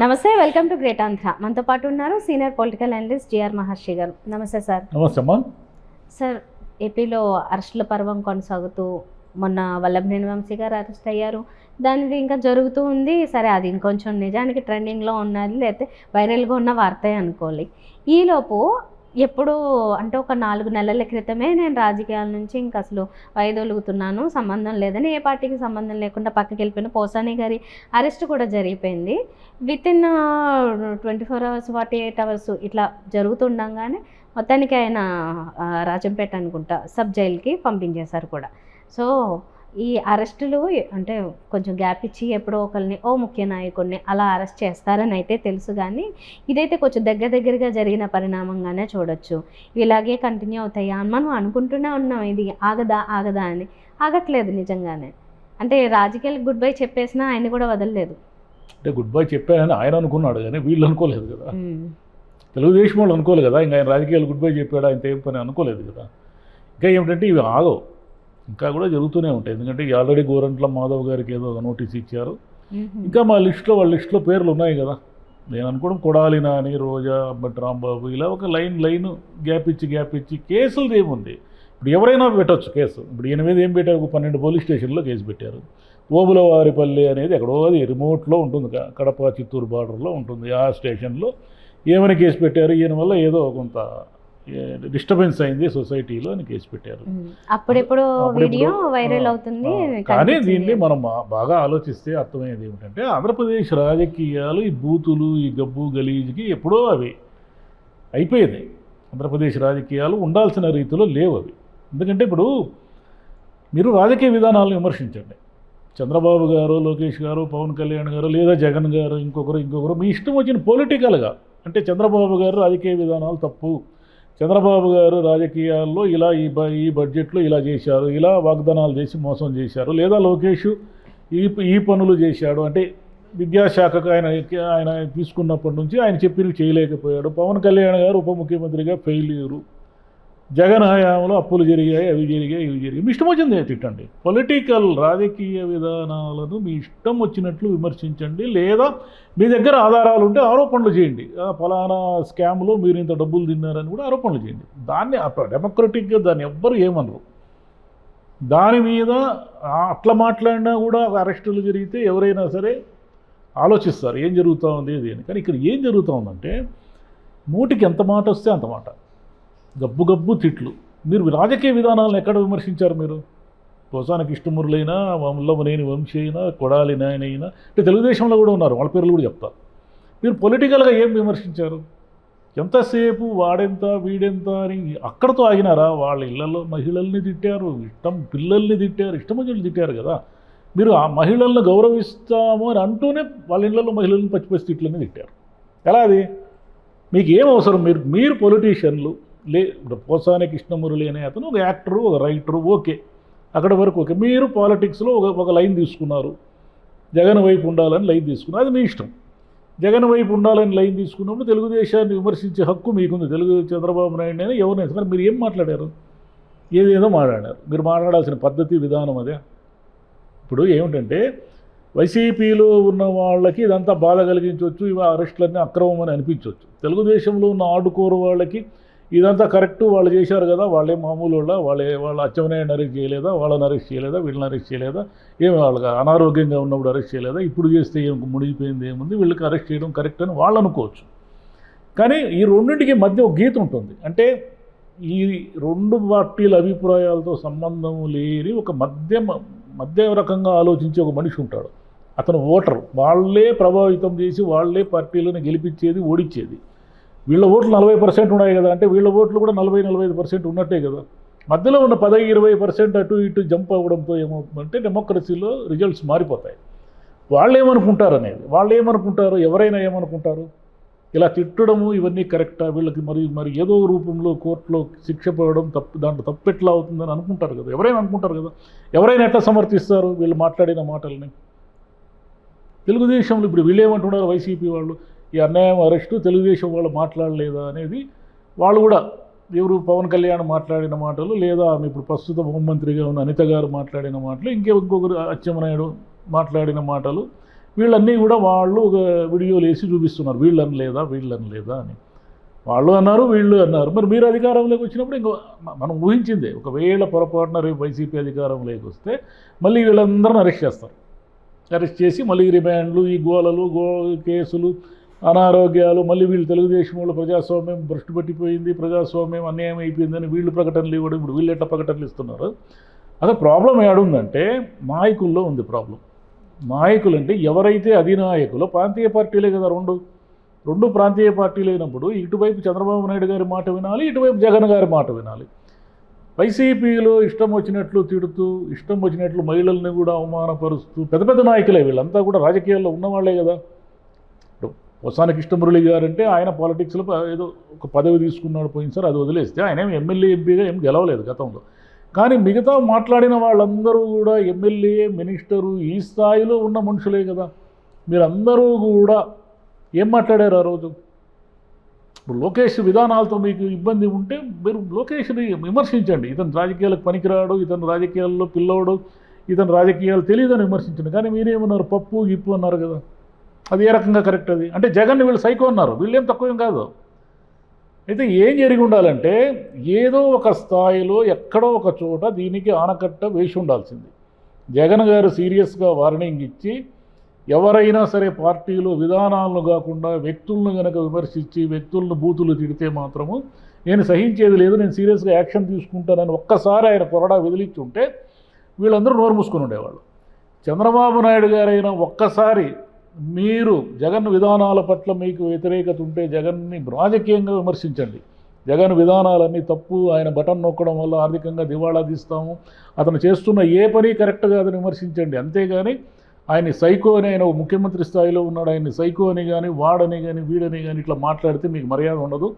నమస్తే, welcome to great Andhra. మనతో పాటు ఉన్నారు సీనియర్ పొలిటికల్ అనలిస్ట్ జిఆర్ మహర్షి గారు. నమస్తే సార్. నమస్తే అమ్మా. సార్, ఏపీలో అరెస్టుల పర్వం కొనసాగుతూ మొన్న వల్లభనేని వంశీ గారు అరెస్ట్ అయ్యారు. దానిది ఇంకా జరుగుతూ ఉంది. సరే, అది ఇంకొంచెం నిజానికి ట్రెండింగ్లో ఉన్నది, లేకపోతే వైరల్గా ఉన్న వార్తే అనుకోవాలి. ఈలోపు ఎప్పుడు అంటే ఒక 4 నెలల క్రితమే నేను రాజకీయాల నుంచి ఇంక అసలు వైదొలుగుతున్నాను, సంబంధం లేదని, ఏ పార్టీకి సంబంధం లేకుండా పక్కకి వెళ్ళిపోయిన పోసాని గారి అరెస్ట్ కూడా జరిగిపోయింది. వితిన్ 24 అవర్స్ 48 అవర్స్ ఇట్లా జరుగుతుండగానే మొత్తానికి ఆయన రాజంపేట అనుకుంటా సబ్ జైలుకి పంపించేశారు కూడా. సో ఈ అరెస్టులు అంటే కొంచెం గ్యాప్ ఇచ్చి ఎప్పుడో ఒకరిని ముఖ్య నాయకుడిని అలా అరెస్ట్ చేస్తారని అయితే తెలుసు, కానీ ఇదైతే కొంచెం దగ్గరగా జరిగిన పరిణామంగానే చూడొచ్చు. ఇలాగే కంటిన్యూ అవుతాయా అని మనం అనుకుంటూనే ఉన్నాం. ఇది ఆగదా అని. ఆగట్లేదు నిజంగానే. అంటే రాజకీయాలకు గుడ్ బై చెప్పేసినా ఆయన కూడా వదలలేదు. అంటే గుడ్ బై చెప్పానని ఆయన అనుకున్నాడు, కానీ వీళ్ళు అనుకోలేదు కదా. తెలుగుదేశం వాళ్ళు అనుకోలేదు కదా. ఇంకా ఆయన రాజకీయాలు గుడ్ బై చెప్పాడు, ఆయన ఏం పని అనుకోలేదు కదా. ఇంకా ఏమిటంటే ఇవి ఆగవు, ఇంకా కూడా జరుగుతూనే ఉంటాయి. ఎందుకంటే ఆల్రెడీ గోరంట్ల మాధవ్ గారికి ఏదో ఒక నోటీస్ ఇచ్చారు. ఇంకా మా వాళ్ళ లిస్టులో పేర్లు ఉన్నాయి కదా. నేను అనుకోవడం కొడాలి నాని, రోజా, అంబటి రాంబాబు, ఇలా ఒక లైన్ గ్యాప్ ఇచ్చి కేసులు ఏముంది. ఇప్పుడు ఎవరైనా పెట్టచ్చు కేసు. ఇప్పుడు 8 ఏం పెట్టారు, 12 పోలీస్ స్టేషన్లో కేసు పెట్టారు. ఓబులవారిపల్లి అనేది ఎక్కడో అది రిమోట్లో ఉంటుంది, కడప చిత్తూరు బార్డర్లో ఉంటుంది. ఆ స్టేషన్లో ఏమని కేసు పెట్టారు, ఈయన వల్ల ఏదో కొంత డిస్టర్బెన్స్ అయింది సొసైటీలో అని కేసు పెట్టారు. అప్పుడెప్పుడు వీడియో వైరల్ అవుతుంది. కానీ దీన్ని మనం బాగా ఆలోచిస్తే అర్థమయ్యేది ఏమిటంటే, ఆంధ్రప్రదేశ్ రాజకీయాలు ఈ బూతులు, ఈ గబ్బు గలీజ్కి ఎప్పుడో అవి అయిపోయింది. ఆంధ్రప్రదేశ్ రాజకీయాలు ఉండాల్సిన రీతిలో లేవు అవి. ఎందుకంటే ఇప్పుడు మీరు రాజకీయ విధానాలను విమర్శించండి. చంద్రబాబు గారు, లోకేష్ గారు, పవన్ కళ్యాణ్ గారు, లేదా జగన్ గారు, ఇంకొకరు మీ ఇష్టం వచ్చిన పొలిటికల్గా అంటే చంద్రబాబు గారు రాజకీయ విధానాలు తప్పు, చంద్రబాబు గారు రాజకీయాల్లో ఇలా ఈ బడ్జెట్లో ఇలా చేశారు, ఇలా వాగ్దానాలు చేసి మోసం చేశారు, లేదా లోకేష్ ఈ పనులు చేశాడు అంటే విద్యాశాఖకు ఆయన తీసుకున్నప్పటి నుంచి ఆయన చెప్పినవి చేయలేకపోయాడు, పవన్ కళ్యాణ్ గారు ఉప ముఖ్యమంత్రిగా ఫెయిల్యూరు, జగన్ హయాంలో అప్పులు జరిగాయి, అవి జరిగాయి, ఇవి జరిగాయి. మీ ఇష్టం వచ్చింది తిట్టండి. పొలిటికల్ రాజకీయ విధానాలను మీ ఇష్టం వచ్చినట్లు విమర్శించండి, లేదా మీ దగ్గర ఆధారాలు ఉంటే ఆరోపణలు చేయండి. ఫలానా స్కామ్లో మీరు ఇంత డబ్బులు తిన్నారని కూడా ఆరోపణలు చేయండి. దాన్ని డెమోక్రటిక్గా దాన్ని ఎవ్వరు ఏమనరు. దాని మీద అట్లా మాట్లాడినా కూడా అరెస్టులు జరిగితే ఎవరైనా సరే ఆలోచిస్తారు ఏం జరుగుతూ ఉంది ఇది అని. కానీ ఇక్కడ ఏం జరుగుతూ ఉందంటే, నోటికి ఎంత మాట వస్తే అంత మాట, గబ్బు తిట్లు. మీరు రాజకీయ విధానాలను ఎక్కడ విమర్శించారు? మీరు పోసాని కృష్ణమూర్లైనా, వల్లభనేని వంశీ అయినా, కొడాలి నాని అయినా, అంటే తెలుగుదేశంలో కూడా ఉన్నారు, వాళ్ళ పేర్లు కూడా చెప్తారు. మీరు పొలిటికల్గా ఏం విమర్శించారు? ఎంతసేపు వాడెంత వీడెంత అని అక్కడతో ఆగినారా? వాళ్ళ ఇళ్లలో మహిళల్ని తిట్టారు, పిల్లల్ని తిట్టారు, ఇష్టమొచ్చినట్లు తిట్టారు కదా. మీరు ఆ మహిళలను గౌరవిస్తాము అని అంటూనే వాళ్ళ ఇళ్లలో మహిళలను పచ్చి తిట్లని తిట్టారు. ఎలా అది? మీకు ఏం అవసరం? మీరు పొలిటీషియన్లు పోసాని కృష్ణమురళి అనే అతను ఒక యాక్టరు, ఒక రైటరు, ఓకే, అక్కడ వరకు ఓకే. మీరు పాలిటిక్స్లో ఒక లైన్ తీసుకున్నారు, జగన్ వైపు ఉండాలని లైన్ తీసుకున్నారు, అది మీ ఇష్టం. జగన్ వైపు ఉండాలని లైన్ తీసుకున్నప్పుడు తెలుగుదేశాన్ని విమర్శించే హక్కు మీకుంది. చంద్రబాబు నాయుడు అని ఎవరినైనా. కానీ మీరు ఏం మాట్లాడారు? ఏదేదో మాట్లాడారు. మీరు మాట్లాడాల్సిన పద్ధతి విధానం అదే. ఇప్పుడు ఏమిటంటే, వైసీపీలో ఉన్న వాళ్ళకి ఇదంతా బాధ కలిగించవచ్చు, ఇవి అరెస్టులన్నీ అక్రమం అని అనిపించవచ్చు. తెలుగుదేశంలో ఉన్న ఆడుకోరు వాళ్ళకి ఇదంతా కరెక్టు, వాళ్ళు చేశారు కదా, వాళ్ళే మామూలు వాళ్ళ అచ్చెన్నాయుడిని అరెస్ట్ చేయలేదా, వాళ్ళని అరెస్ట్ చేయలేదా, వీళ్ళని అరెస్ట్ చేయలేదా, ఏమి వాళ్ళకి అనారోగ్యంగా ఉన్నప్పుడు అరెస్ట్ చేయలేదా, ఇప్పుడు చేస్తే ఏం మునిగిపోయింది ఏముంది, వీళ్ళకి అరెస్ట్ చేయడం కరెక్ట్ అని వాళ్ళు అనుకోవచ్చు. కానీ ఈ రెండింటికి మధ్య ఒక గీత ఉంటుంది. అంటే ఈ 2 పార్టీల అభిప్రాయాలతో సంబంధం లేని ఒక మధ్య రకంగా ఆలోచించే ఒక మనిషి ఉంటాడు. అతను ఓటరు. వాళ్ళే ప్రభావితం చేసి వాళ్ళే పార్టీలను గెలిపించేది, ఓడించేది. వీళ్ళ ఓట్లు 40% ఉన్నాయి కదా, అంటే వీళ్ళ ఓట్లు కూడా 40-45% ఉన్నట్టే కదా. మధ్యలో ఉన్న 10-20% అటు ఇటు జంప్ అవ్వడంతో ఏమవుతుందంటే డెమోక్రసీలో రిజల్ట్స్ మారిపోతాయి. వాళ్ళు ఏమనుకుంటారు, ఎవరైనా ఏమనుకుంటారు, ఇలా తిట్టడము ఇవన్నీ కరెక్టా, వీళ్ళకి మరి ఏదో రూపంలో కోర్టులో శిక్ష పడడం తప్పు, దాంట్లో తప్పు ఎట్లా అవుతుందని అనుకుంటారు కదా, ఎవరైనా అనుకుంటారు కదా. ఎవరైనా ఎట్లా సమర్థిస్తారు వీళ్ళు మాట్లాడిన మాటల్ని? తెలుగుదేశంలో ఇప్పుడు వీళ్ళేమంటున్నారు, వైసీపీ వాళ్ళు ఈ అన్యాయం అరెస్టు తెలుగుదేశం వాళ్ళు మాట్లాడలేదా అనేది వాళ్ళు కూడా, ఎవరు పవన్ కళ్యాణ్ మాట్లాడిన మాటలు, లేదా ఇప్పుడు ప్రస్తుత హోంమంత్రిగా ఉన్న అనిత గారు మాట్లాడిన మాటలు, ఇంకొకరు అచ్చెన్నాయుడు మాట్లాడిన మాటలు, వీళ్ళన్నీ కూడా వాళ్ళు ఒక వీడియోలు వేసి చూపిస్తున్నారు, వీళ్ళని లేదా అని. వాళ్ళు అన్నారు, వీళ్ళు అన్నారు. మరి మీరు అధికారంలోకి వచ్చినప్పుడు ఇంకో మనం ఊహించిందే, ఒకవేళ పొరపాటున రేపు వైసీపీ అధికారంలోకి వస్తే మళ్ళీ వీళ్ళందరిని అరెస్ట్ చేస్తారు. అరెస్ట్ చేసి మళ్ళీ రిమాండ్లు, ఈ గోలలు, కేసులు, అనారోగ్యాలు, మళ్ళీ వీళ్ళు తెలుగుదేశం వాళ్ళు ప్రజాస్వామ్యం భ్రష్టు పట్టిపోయింది, ప్రజాస్వామ్యం అన్యాయం అయిపోయిందని వీళ్ళు ప్రకటనలు ఇవ్వడం, ఇప్పుడు వీళ్ళు ఎట్లా ప్రకటనలు ఇస్తున్నారు. అసలు ప్రాబ్లం ఏడుందంటే నాయకుల్లో ఉంది ప్రాబ్లం. నాయకులు అంటే ఎవరైతే అధినాయకులో ప్రాంతీయ పార్టీలే కదా, రెండు ప్రాంతీయ పార్టీలు అయినప్పుడు ఇటువైపు చంద్రబాబు నాయుడు గారి మాట వినాలి, ఇటువైపు జగన్ గారి మాట వినాలి. వైసీపీలో ఇష్టం వచ్చినట్లు తిడుతూ, ఇష్టం వచ్చినట్లు మహిళల్ని కూడా అవమానపరుస్తూ పెద్ద పెద్ద నాయకులే, వీళ్ళంతా కూడా రాజకీయాల్లో ఉన్నవాళ్లే కదా. పోసాని కృష్ణమురళి గారు అంటే ఆయన పాలిటిక్స్లో ఏదో ఒక పదవి తీసుకున్నాడు పోయినసారి, అది వదిలేస్తే ఆయన ఎమ్మెల్యే ఎంపీగా ఏం గెలవలేదు గతంలో. కానీ మిగతా మాట్లాడిన వాళ్ళందరూ కూడా ఎమ్మెల్యే, మినిస్టరు ఈ స్థాయిలో ఉన్న మనుషులే కదా. మీరందరూ కూడా ఏం మాట్లాడారు ఆ రోజు? ఇప్పుడు లోకేష్ విధానాలతో మీకు ఇబ్బంది ఉంటే మీరు లోకేష్ని విమర్శించండి. ఇతను రాజకీయాలకు పనికిరాడు, ఇతను రాజకీయాల్లో పిల్లోడు, ఇతను రాజకీయాలు తెలియదని విమర్శించండి. కానీ మీరేమన్నారు, పప్పు గిప్పు అన్నారు కదా. అది ఏ రకంగా కరెక్ట్? అది అంటే జగన్ని వీళ్ళు సైకో అన్నారు, వీళ్ళేం తక్కువేం కాదు. అయితే ఏం జరిగి ఉండాలంటే ఏదో ఒక స్థాయిలో ఎక్కడో ఒక చోట దీనికి ఆనకట్ట వేసి ఉండాల్సింది. జగన్ గారు సీరియస్గా వార్నింగ్ ఇచ్చి ఎవరైనా సరే పార్టీలో విధానాలను కాకుండా వ్యక్తులను కనుక విమర్శించి వ్యక్తులను బూతులు తిడితే మాత్రము నేను సహించేది లేదు, నేను సీరియస్గా యాక్షన్ తీసుకుంటానని ఒక్కసారి ఆయన కొరడా విదిలించి ఉంటే వీళ్ళందరూ నోరు మూసుకొని ఉండేవాళ్ళు. చంద్రబాబు నాయుడు గారైనా ఒక్కసారి మీరు జగన్ విధానాల పట్ల మీకు వ్యతిరేకత ఉంటే జగన్ని రాజకీయంగా విమర్శించండి. జగన్ విధానాలన్నీ తప్పు, ఆయన బటన్ నొక్కడం వల్ల ఆర్థికంగా దివాళా తీస్తాము, అతను చేస్తున్న ఏ పని కరెక్ట్ కాదని విమర్శించండి. అంతేగాని ఆయన్ని సైకో అని, ఆయన ముఖ్యమంత్రి స్థాయిలో ఉన్నాడు, ఆయన్ని సైకో అని కానీ వాడని కానీ వీడని కానీ ఇట్లా మాట్లాడితే మీకు మర్యాద ఉండదు,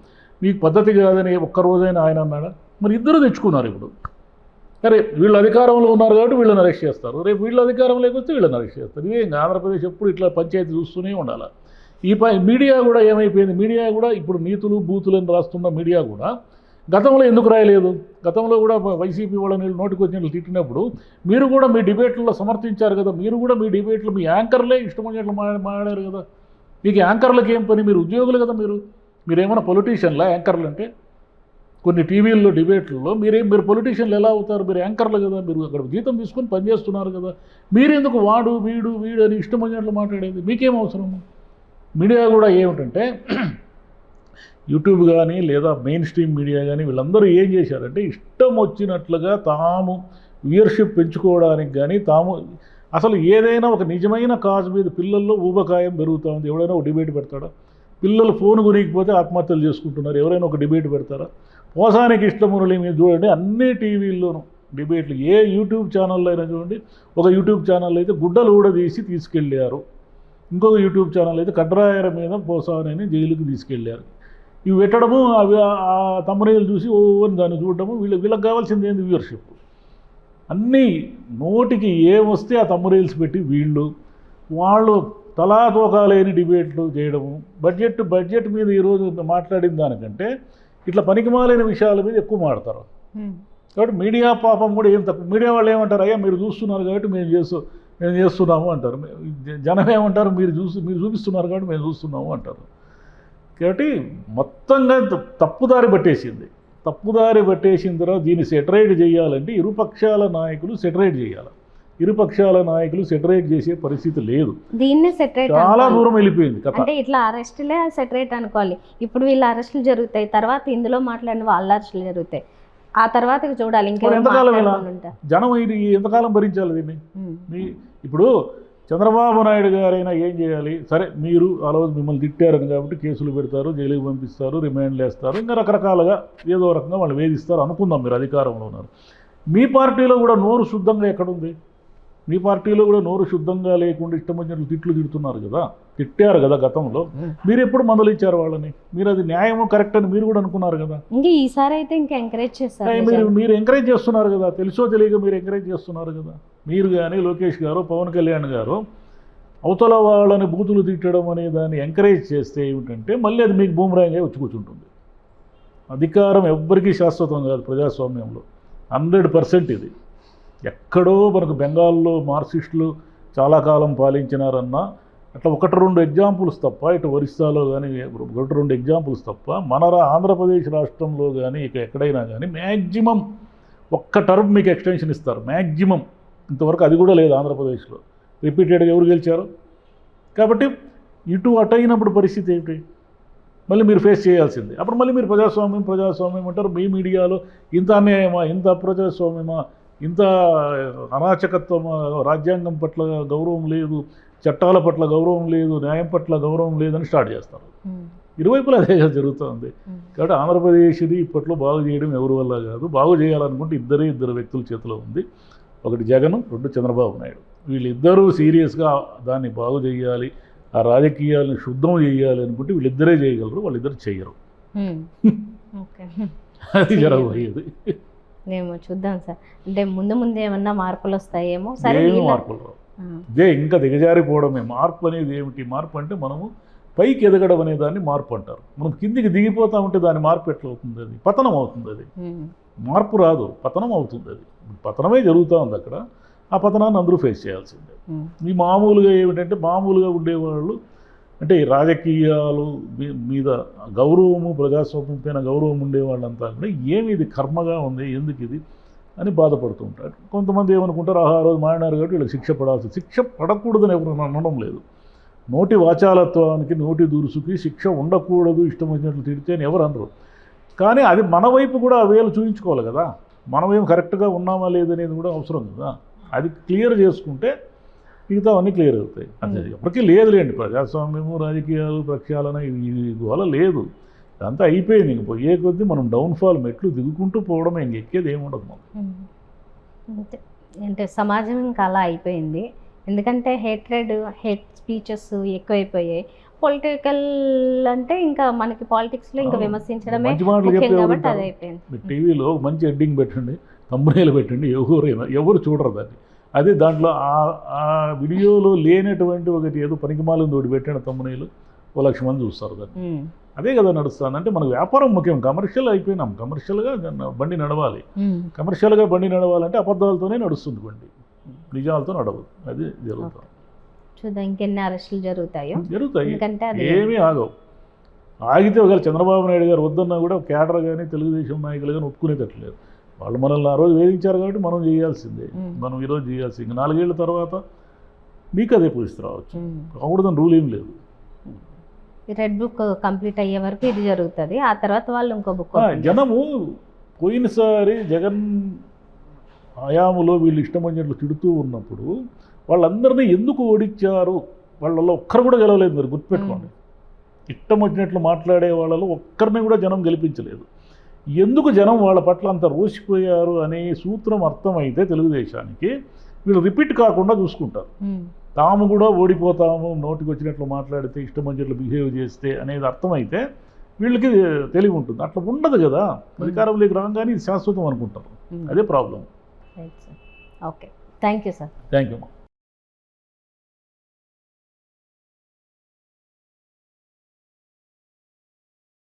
మీకు పద్ధతి కాదని ఒక్కరోజైనా ఆయన అన్నాడా? మరి ఇద్దరు తెచ్చుకున్నారు. ఇప్పుడు సరే వీళ్ళు అధికారంలో ఉన్నారు కాబట్టి వీళ్ళని అరెస్ట్ చేస్తారు, రేపు వీళ్ళు అధికారం లేకపోతే వీళ్ళని అరెస్ట్ చేస్తారు. ఇదే ఆంధ్రప్రదేశ్ ఎప్పుడు ఇట్లా పంచాయతీ చూస్తూనే ఉండాలి. ఈ మీడియా కూడా ఏమైపోయింది, మీడియా కూడా ఇప్పుడు నీతులు బూతులని రాస్తున్న మీడియా కూడా గతంలో ఎందుకు రాయలేదు? గతంలో కూడా వైసీపీ వాళ్ళని నోటికి వచ్చినట్లు తిట్టినప్పుడు మీరు కూడా మీ డిబేట్లలో సమర్థించారు కదా. మీరు కూడా మీ డిబేట్లు మీ యాంకర్లే ఇష్టం వచ్చినట్లు మాట్లాడారు కదా. మీకు యాంకర్లకు ఏం పని? మీరు ఉద్యోగులు కదా. మీరేమైనా పొలిటీషియన్లా? యాంకర్లు అంటే కొన్ని టీవీల్లో డిబేట్లలో మీరు పొలిటీషియన్లు ఎలా అవుతారు? మీరు యాంకర్లు కదా. మీరు అక్కడ జీతం తీసుకొని పనిచేస్తున్నారు కదా. మీరెందుకు వాడు వీడు అని ఇష్టం వచ్చినట్లు మాట్లాడేది? మీకేం అవసరము? మీడియా కూడా ఏమిటంటే యూట్యూబ్ కానీ లేదా మెయిన్ స్ట్రీమ్ మీడియా కానీ వీళ్ళందరూ ఏం చేశారంటే ఇష్టం వచ్చినట్లుగా తాము వ్యూయర్షిప్ పెంచుకోవడానికి కానీ అసలు ఏదైనా ఒక నిజమైన కాజ్ మీద పిల్లల్లో ఊబకాయం పెరుగుతూ ఉంది. ఎవడైనా ఒక డిబేట్ పెడతాడా? పిల్లలు ఫోన్ కొనికపోతే ఆత్మహత్యలు చేసుకుంటున్నారు, ఎవరైనా ఒక డిబేట్ పెడతారా? పోసాని కృష్ణమురళి మీరు చూడండి, అన్ని టీవీల్లోనూ డిబేట్లు, ఏ యూట్యూబ్ ఛానల్లో అయినా చూడండి. ఒక యూట్యూబ్ ఛానల్ అయితే గుడ్డలు కూడా తీసుకెళ్ళారు, ఇంకొక యూట్యూబ్ ఛానల్ అయితే కడ్రాయర మీద పోసాని జైలుకి తీసుకెళ్ళారు. ఇవి పెట్టడము, అవి ఆ తమ్మునేలు చూసి అని దాన్ని చూడటము, వీళ్ళకి కావాల్సింది ఏంది? వ్యూవర్షిప్. అన్నీ నోటికి ఏమొస్తే ఆ తమ్మునేల్స్ పెట్టి వాళ్ళు తలా తోకాలేని డిబేట్లు చేయడము. బడ్జెట్ మీద ఈరోజు మాట్లాడిన దానికంటే ఇట్లా పనికిమాలేని విషయాల మీద ఎక్కువ మాడతారు. కాబట్టి మీడియా పాపం కూడా ఏం తక్కువ. మీడియా వాళ్ళు ఏమంటారు? అయ్యా మీరు చూస్తున్నారు కాబట్టి మేము చేస్తున్నాము అంటారు. జనం ఏమంటారు? మీరు చూపిస్తున్నారు కాబట్టి మేము చూస్తున్నాము అంటారు. కాబట్టి మొత్తంగా తప్పుదారి పట్టేసిన తర్వాత దీన్ని సెటరేట్ చేయాలంటే ఇరుపక్షాల నాయకులు సెటరేట్ చేయాలి. ఇరుపక్షాల నాయకులు సెటరేట్ చేసే పరిస్థితి లేదు. దీన్ని సెటరేట్ చాలా దూరం వెళ్ళిపోయింది కథ. అంటే ఇట్లా అరెస్టులే సెటరేట్ అనుకోవాలి. ఇప్పుడు వీళ్ళ అరెస్టులు జరుగుతాయి, తర్వాత ఇందులో మాట్లాడిన వాళ్ళ అరెస్టులు జరుగుతాయి, ఆ తర్వాత చూడాలి ఎంతకాలం జనం ఇది ఎంతకాలం భరించాలి దీన్ని. ఇప్పుడు చంద్రబాబు నాయుడు గారైనా ఏం చేయాలి? సరే మీరు ఆ రోజు మిమ్మల్ని తిట్టారని కాబట్టి కేసులు పెడతారు, జైలుకి పంపిస్తారు, రిమాండ్లు వేస్తారు, ఇంకా రకరకాలుగా ఏదో రకంగా వాళ్ళు వేధిస్తారు అనుకుందాం. మీరు అధికారంలో ఉన్నారు. మీ పార్టీలో కూడా నోరు శుద్ధంగా ఎక్కడుంది? మీ పార్టీలో కూడా నోరు శుద్ధంగా లేకుండా ఇష్టం వచ్చినట్లు తిట్టున్నారు కదా, తిట్టారు కదా గతంలో. మీరు ఎప్పుడు మందలిచ్చారు వాళ్ళని? మీరు అది న్యాయము కరెక్ట్ అని మీరు కూడా అనుకున్నారు కదా. ఇంకా ఈసారి అయితే ఇంకా ఎంకరేజ్ చేస్తారు. మీరు ఎంకరేజ్ చేస్తున్నారు కదా, తెలుసో తెలియక మీరు ఎంకరేజ్ చేస్తున్నారు కదా. మీరు కానీ లోకేష్ గారు, పవన్ కళ్యాణ్ గారు అవతల వాళ్ళని బూతులు తిట్టడం అనే దాన్ని ఎంకరేజ్ చేస్తే ఏమిటంటే మళ్ళీ అది మీకు బూమరాంగా వచ్చి కూర్చుంటుంది. అధికారం ఎవ్వరికీ శాశ్వతం కాదు ప్రజాస్వామ్యంలో. 100% ఇది. ఎక్కడో మనకు బెంగాల్లో మార్క్సిస్టులు చాలా కాలం పాలించినారన్నా అట్లా ఒకటి రెండు ఎగ్జాంపుల్స్ తప్ప ఇటు ఒరిస్సాలో కానీ ఒకటి రెండు ఎగ్జాంపుల్స్ తప్ప మన ఆంధ్రప్రదేశ్ రాష్ట్రంలో కానీ ఇక ఎక్కడైనా కానీ మ్యాక్సిమం ఒక్క టర్మ్ మీకు ఎక్స్టెన్షన్ ఇస్తారు మ్యాక్సిమం. ఇంతవరకు అది కూడా లేదు ఆంధ్రప్రదేశ్లో. రిపీటెడ్గా ఎవరు గెలిచారు? కాబట్టి ఇటు అటు అయినప్పుడు పరిస్థితి ఏమిటి? మళ్ళీ మీరు ఫేస్ చేయాల్సిందే. అప్పుడు మళ్ళీ మీరు ప్రజాస్వామ్యం అంటారు. మీ మీడియాలో ఇంత అన్యాయమా, ఇంత అప్రజాస్వామ్యమా, ఇంత అరాచకత్వమా, రాజ్యాంగం పట్ల గౌరవం లేదు, చట్టాల పట్ల గౌరవం లేదు, న్యాయం పట్ల గౌరవం లేదని స్టార్ట్ చేస్తారు. ఇరువైపులా అదే జరుగుతుంది. కాబట్టి ఆంధ్రప్రదేశ్ని ఇప్పట్లో బాగు చేయడం ఎవరి వల్ల కాదు. బాగు చేయాలనుకుంటే ఇద్దరు వ్యక్తుల చేతిలో ఉంది. ఒకటి జగన్, రెండు చంద్రబాబు నాయుడు. వీళ్ళిద్దరూ సీరియస్గా దాన్ని బాగు చేయాలి, ఆ రాజకీయాలను శుద్ధం చేయాలి అనుకుంటే వీళ్ళిద్దరే చేయగలరు. వాళ్ళిద్దరు చెయ్యరు. అది జరగబోయేది. మేము చూద్దాం సార్. అంటే ముందు ఏమన్నా మార్పులు వస్తాయేమో. సరే, మార్పులు రావు. ఇదే ఇంకా దిగజారిపోవడమే. మార్పు అనేది ఏమిటి? మార్పు అంటే మనము పైకి ఎదగడం అనే దాన్ని మార్పు అంటారు. మనం కిందికి దిగిపోతా ఉంటే దాని మార్పు ఎట్లా అవుతుంది? అది పతనం అవుతుంది. అది మార్పు రాదు, పతనం అవుతుంది. అది పతనమే జరుగుతూ ఉంది అక్కడ. ఆ పతనాన్ని అందరూ ఫేస్ చేయాల్సిందే. ఈ మామూలుగా ఏమిటంటే మామూలుగా ఉండేవాళ్ళు అంటే ఈ రాజకీయాలు మీద గౌరవము, ప్రజాస్వామ్యం పైన గౌరవం ఉండేవాళ్ళంతా కూడా ఏమి ఇది కర్మగా ఉంది, ఎందుకు ఇది అని బాధపడుతూ ఉంటారు. కొంతమంది ఏమనుకుంటారు, ఆ రోజు మాడినారు కాబట్టి వీళ్ళకి శిక్ష పడాల్సింది. శిక్ష పడకూడదని ఎవరు అనడం లేదు. నోటి వాచాలత్వానికి, నోటి దురుసుకి శిక్ష ఉండకూడదు, ఇష్టం వచ్చినట్లు తిడితే అని ఎవరు అనరు. కానీ అది మన వైపు కూడా ఆ వేలు చూపించుకోవాలి కదా. మనమేం కరెక్ట్గా ఉన్నామా లేదనేది కూడా అవసరం కదా. అది క్లియర్ చేసుకుంటే మిగతా అన్నీ క్లియర్ అవుతాయి. అది ఎవరికి లేదులేండి. ప్రజాస్వామ్యము, రాజకీయాలు, ప్రక్షాళన ఇది వల్ల లేదు. అంతా అయిపోయింది. ఇంక పోయే కొద్దీ మనం డౌన్ఫాల్ మెట్లు దిగుకుంటూ పోవడమే, ఇంక ఎక్కేది ఏముండదు మనం. అంటే సమాజం ఇంకా అలా అయిపోయింది. ఎందుకంటే హేట్ స్పీచెస్ ఎక్కువైపోయాయి. పొలిటికల్ అంటే ఇంకా మనకి పాలిటిక్స్లో ఇంకా విమర్శించడమే ముఖ్యం కాబట్టి అది అయిపోయింది. టీవీలో మంచి హెడ్డింగ్ పెట్టండి, తమ్మునేలు పెట్టండి, ఎవరు చూడరు దాన్ని. అదే దాంట్లో ఆ వీడియోలో లేనటువంటి ఒకటి ఏదో పనికిమాలిన తోటి పెట్టిన తమ్మునేలు 1,00,000 మంది చూస్తారు దాన్ని. అదే కదా నడుస్తుంది. అంటే మనకు వ్యాపారం ముఖ్యం. కమర్షియల్ అయిపోయినాం. కమర్షియల్గా బండి నడవాలి. కమర్షియల్గా బండి నడవాలంటే అబద్ధాలతోనే నడుస్తుంది బండి, నిజాలతో నడవదు. అది జరుగుతుంది. చూద్దాం ఇంకెన్ని అరెస్టులు జరుగుతాయి. ఏమీ ఆగవు. ఆగితే ఒకవేళ చంద్రబాబు నాయుడు గారు వద్దన్నా కూడా కేడర్ కానీ తెలుగుదేశం నాయకులు కానీ ఒప్పుకునేటట్లేదు. వాళ్ళు మనల్ని ఆ రోజు వేధించారు కాబట్టి మనం చేయాల్సిందే. మనం ఈరోజు చేయాల్సింది. ఇంకా 4 ఏళ్ళ తర్వాత మీకు అదే పరిస్థితి రావచ్చు. కాకూడదని రూల్ ఏం లేదు. రెడ్ బుక్ కంప్లీట్ అయ్యే వరకు ఇది జరుగుతుంది. ఆ తర్వాత వాళ్ళు ఇంకో బుక్. జనము పోయినసారి జగన్ హయాములో వీళ్ళు ఇష్టం వచ్చినట్లు తిడుతూ ఉన్నప్పుడు వాళ్ళందరినీ ఎందుకు ఓడించారు? వాళ్ళలో ఒక్కరు కూడా గెలవలేదు. మీరు గుర్తుపెట్టుకోండి. ఇష్టం వచ్చినట్లు మాట్లాడే వాళ్ళలో ఒక్కరిని కూడా జనం గెలిపించలేదు. ఎందుకు జనం వాళ్ళ పట్ల అంత రోసిపోయారు అనే సూత్రం అర్థమైతే తెలుగుదేశానికి వీళ్ళు రిపీట్ కాకుండా చూసుకుంటారు. తాము కూడా ఓడిపోతాము, నోటికి వచ్చినట్లు మాట్లాడితే, ఇష్టం వచ్చినట్లు బిహేవ్ చేస్తే అనేది అర్థమైతే వీళ్ళకి తెలివి ఉంటుంది. అట్లా ఉండదు కదా. అధికారంలోకి రాగానే ఇది శాశ్వతం అనుకుంటారు. అదే problem. Okay, thank you sir. Thank you.